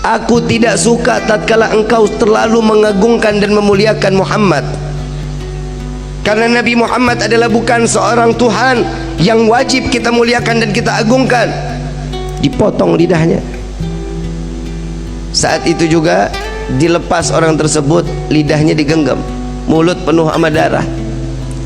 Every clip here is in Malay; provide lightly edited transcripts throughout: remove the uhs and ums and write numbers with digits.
Aku tidak suka tatkala engkau terlalu mengagungkan dan memuliakan Muhammad, karena Nabi Muhammad adalah bukan seorang Tuhan yang wajib kita muliakan dan kita agungkan. Dipotong lidahnya. Saat itu juga dilepas orang tersebut, lidahnya digenggam, mulut penuh sama darah,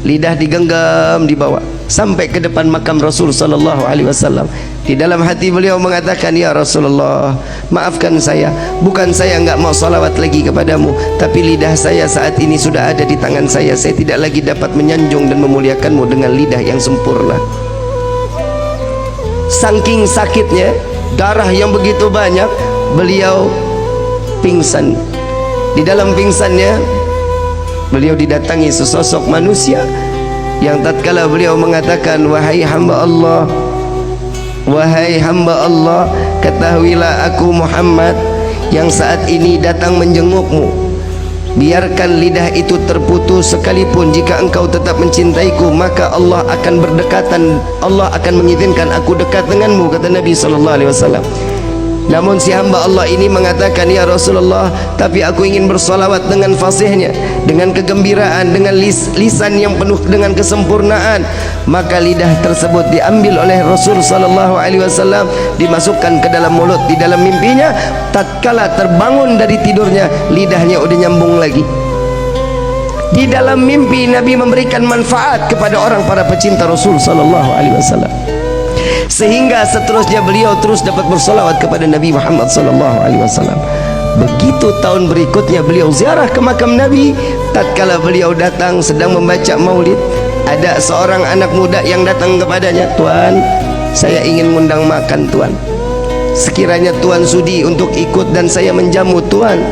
lidah digenggam, dibawa sampai ke depan makam Rasul sallallahu alaihi wasallam. Di dalam hati beliau mengatakan, ya Rasulullah, maafkan saya, bukan saya enggak mau salawat lagi kepadamu, tapi lidah saya saat ini sudah ada di tangan saya tidak lagi dapat menyanjung dan memuliakanmu dengan lidah yang sempurna. Saking sakitnya, darah yang begitu banyak, beliau pingsan. Di dalam pingsannya, beliau didatangi sesosok manusia yang tatkala beliau mengatakan, wahai hamba Allah, wahai hamba Allah, ketahuilah aku Muhammad yang saat ini datang menjengukmu. Biarkan lidah itu terputus, sekalipun jika engkau tetap mencintaiku, maka Allah akan berdekatan, Allah akan mengizinkan aku dekat denganmu, kata Nabi sallallahu alaihi wasallam. Namun si hamba Allah ini mengatakan, ya Rasulullah, tapi aku ingin bersolawat dengan fasihnya, dengan kegembiraan, dengan lisan yang penuh dengan kesempurnaan. Maka lidah tersebut diambil oleh Rasul sallallahu alaihi wasallam, dimasukkan ke dalam mulut. Di dalam mimpinya, tatkala terbangun dari tidurnya, lidahnya udah nyambung lagi. Di dalam mimpi Nabi memberikan manfaat kepada orang para pecinta Rasul sallallahu alaihi wasallam, sehingga seterusnya beliau terus dapat bersolawat kepada Nabi Muhammad sallallahu alaihi wasallam. Begitu tahun berikutnya beliau ziarah ke makam Nabi, tatkala beliau datang sedang membaca maulid, ada seorang anak muda yang datang kepadanya, Tuan, saya ingin ngundang makan Tuan, sekiranya Tuan sudi untuk ikut dan saya menjamu Tuan,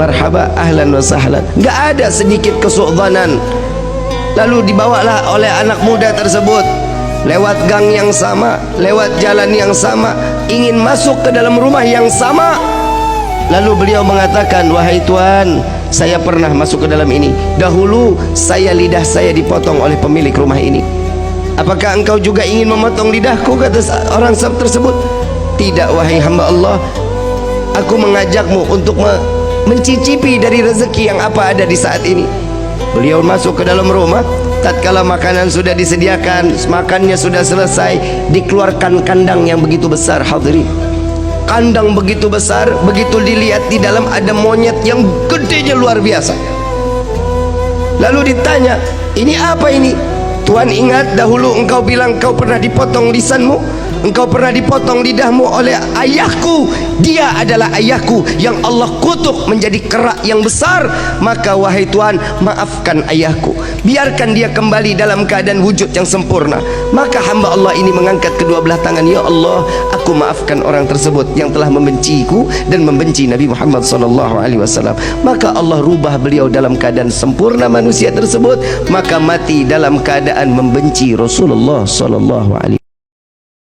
marhaba, ahlan wa sahlan. Enggak ada sedikit kesu'dhanan. Lalu dibawalah oleh anak muda tersebut lewat gang yang sama, lewat jalan yang sama, ingin masuk ke dalam rumah yang sama. Lalu beliau mengatakan, wahai Tuan, saya pernah masuk ke dalam ini. Dahulu lidah saya dipotong oleh pemilik rumah ini. Apakah engkau juga ingin memotong lidahku, kata orang tersebut. Tidak, wahai hamba Allah, aku mengajakmu untuk mencicipi dari rezeki yang apa ada di saat ini. Beliau masuk ke dalam rumah. Tatkala makanan sudah disediakan, makannya sudah selesai, dikeluarkan kandang yang begitu besar. Hadirin, kandang begitu besar, begitu dilihat di dalam ada monyet yang gedenya luar biasa. Lalu ditanya, ini apa ini? Tuan, ingat dahulu engkau bilang engkau pernah dipotong lisanmu, engkau pernah dipotong lidahmu oleh ayahku. Dia adalah ayahku yang Allah kutuk menjadi kerak yang besar. Maka wahai Tuan, maafkan ayahku, biarkan dia kembali dalam keadaan wujud yang sempurna. Maka hamba Allah ini mengangkat kedua belah tangan, ya Allah, aku maafkan orang tersebut yang telah membenciku dan membenci Nabi Muhammad sallallahu alaihi wasallam. Maka Allah rubah beliau dalam keadaan sempurna manusia tersebut, maka mati dalam keadaan membenci Rasulullah sallallahu alaihi wasallam.